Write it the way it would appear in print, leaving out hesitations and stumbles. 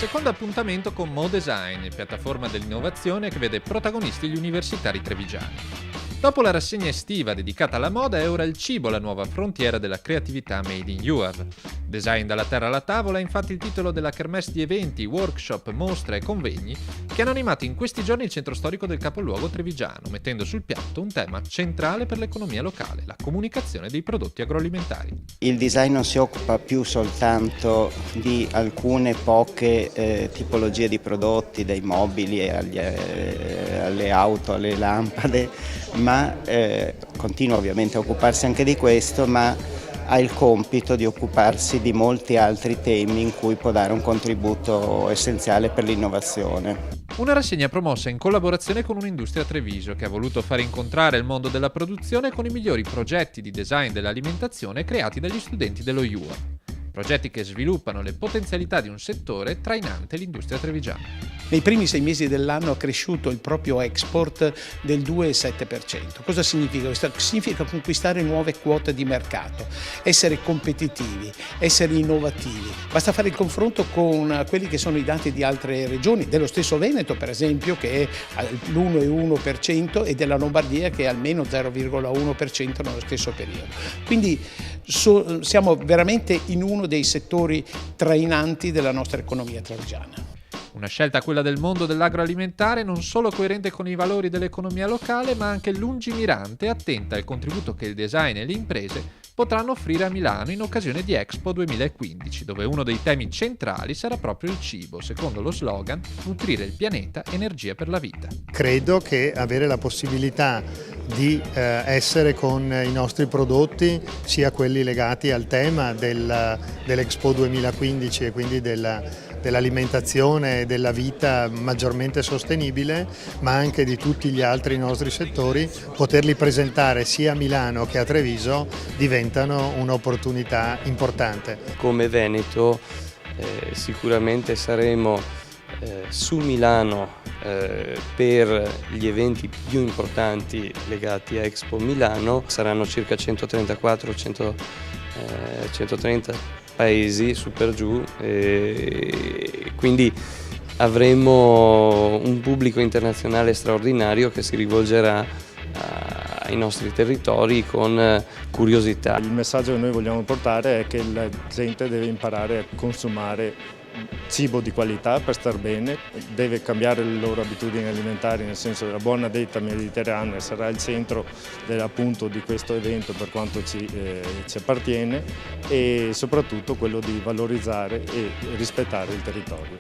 secondo appuntamento con Mo Design, piattaforma dell'innovazione che vede protagonisti gli universitari trevigiani. Dopo la rassegna estiva dedicata alla moda, è ora il cibo la nuova frontiera della creatività made in UAV. Design dalla terra alla tavola è infatti il titolo della kermesse di eventi, workshop, mostre e convegni che hanno animato in questi giorni il centro storico del capoluogo trevigiano, mettendo sul piatto un tema centrale per l'economia locale, la comunicazione dei prodotti agroalimentari. Il design non si occupa più soltanto di alcune poche tipologie di prodotti, dai mobili alle auto, alle lampade, ma continua ovviamente a occuparsi anche di questo, ma ha il compito di occuparsi di molti altri temi in cui può dare un contributo essenziale per l'innovazione. Una rassegna promossa in collaborazione con un'industria Treviso che ha voluto far incontrare il mondo della produzione con i migliori progetti di design dell'alimentazione creati dagli studenti dello UAV. Progetti che sviluppano le potenzialità di un settore trainante l'industria trevigiana. Nei primi 6 mesi dell'anno ha cresciuto il proprio export del 2,7%. Cosa significa questo? Significa conquistare nuove quote di mercato, essere competitivi, essere innovativi. Basta fare il confronto con quelli che sono i dati di altre regioni, dello stesso Veneto per esempio che è all'1,1% e della Lombardia che è almeno 0,1% nello stesso periodo. Quindi siamo veramente in uno dei settori trainanti della nostra economia trevigiana. Una scelta, quella del mondo dell'agroalimentare, non solo coerente con i valori dell'economia locale, ma anche lungimirante e attenta al contributo che il design e le imprese potranno offrire a Milano in occasione di Expo 2015, dove uno dei temi centrali sarà proprio il cibo, secondo lo slogan "Nutrire il pianeta, energia per la vita". Credo che avere la possibilità di essere con i nostri prodotti, sia quelli legati al tema dell'Expo 2015 e quindi dell'alimentazione e della vita maggiormente sostenibile, ma anche di tutti gli altri nostri settori, poterli presentare sia a Milano che a Treviso diventano un'opportunità importante. Come Veneto sicuramente saremo su Milano per gli eventi più importanti legati a Expo Milano. Saranno circa 130 paesi su per giù, quindi avremo un pubblico internazionale straordinario che si rivolgerà ai nostri territori con curiosità. Il messaggio che noi vogliamo portare è che la gente deve imparare a consumare cibo di qualità per star bene, deve cambiare le loro abitudini alimentari, nel senso che la buona dieta mediterranea sarà il centro appunto di questo evento per quanto ci appartiene, e soprattutto quello di valorizzare e rispettare il territorio.